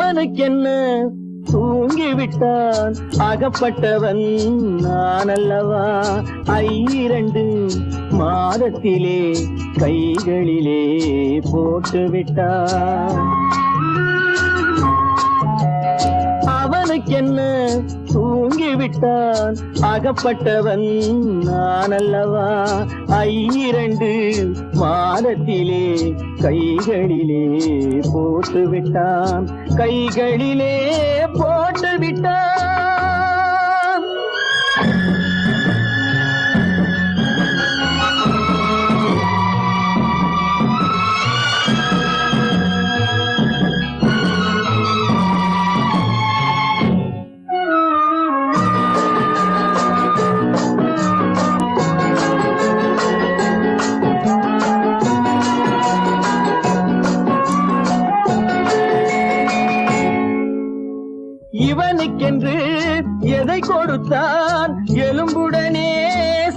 அவனுக்கென்ன தூங்கிவிட்டான் அகப்பட்டவன் நான் அல்லவா 2 மாதத்திலே கைகளிலே போட்டு விட்டான் அவனுக்கென்ன தூங்கிவிட்டான் அகப்பட்டவன் நான் அல்லவா 2 மாதத்திலே கைகளிலே போட்டு விட்டான் கைகளிலே போட்டு விட்டான் இவனுக்கென்று எதை கொடுத்தான் எலும்புடனே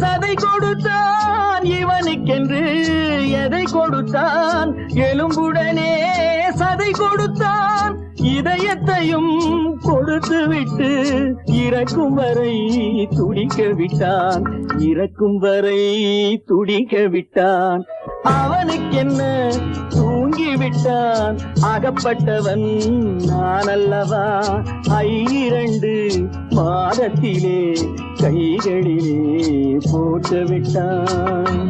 சதை கொடுத்தான் இவனுக்கென்று எதை கொடுத்தான் எலும்புடனே சதை கொடுத்தான் இதயத்தையும் கொடுத்து விட்டு இறக்கும் வரை துடிக்க விட்டான் இறக்கும் வரை துடிக்க விட்டான் அவனுக்கென்ன தூங்கிவிட்டான் அகப்பட்டவன் நான் அல்லவா 2 மாதத்திலே கைகளிலே போட்டு விட்டான்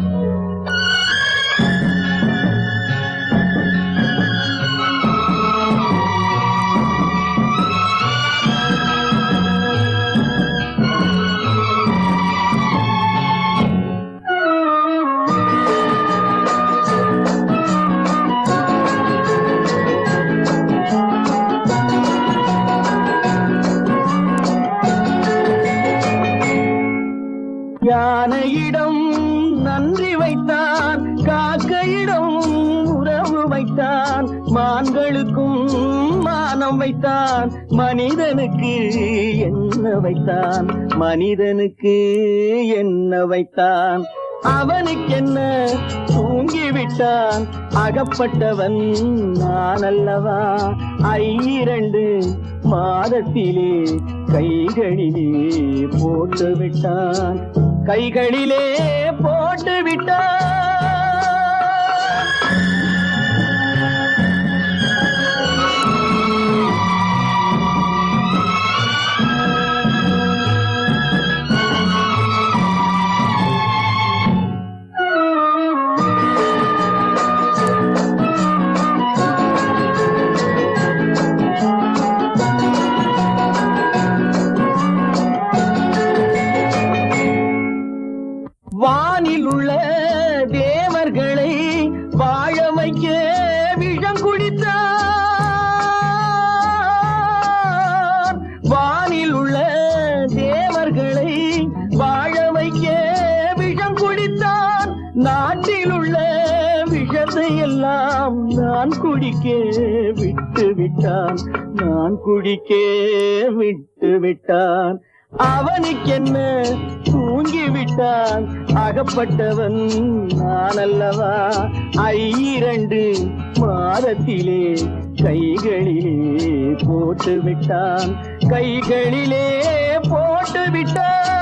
யானையிடம் நன்றி வைத்தான் காக்கையிடம் உறவு வைத்தான் மான்களுக்கும் மானம் வைத்தான் மனிதனுக்கு என்ன வைத்தான் மனிதனுக்கு என்ன வைத்தான் அவனுக்கென்ன தூங்கிவிட்டான் அகப்பட்டவன் நான் அல்லவா 2 மாதத்திலே கைகளிலே போட்டு விட்டான் கைகளிலே போட்டு விட்டான் வானில் உள்ள தேவர்களை வாழ வைக்க விஷம் குடித்தான் வானில் உள்ள தேவர்களை வாழ வைக்க விஷம் குடித்தான் நாட்டில் உள்ள விஷத்தை எல்லாம் நான் குடிக்க விட்டு விட்டான் நான் குடிக்க விட்டு விட்டான் அவனுக்கென்ன தூங்கிவிட்டான் அகப்பட்டவன் நான் அல்லவா 2 மாதத்திலே கைகளிலே போட்டு விட்டான் கைகளிலே போட்டு விட்டான்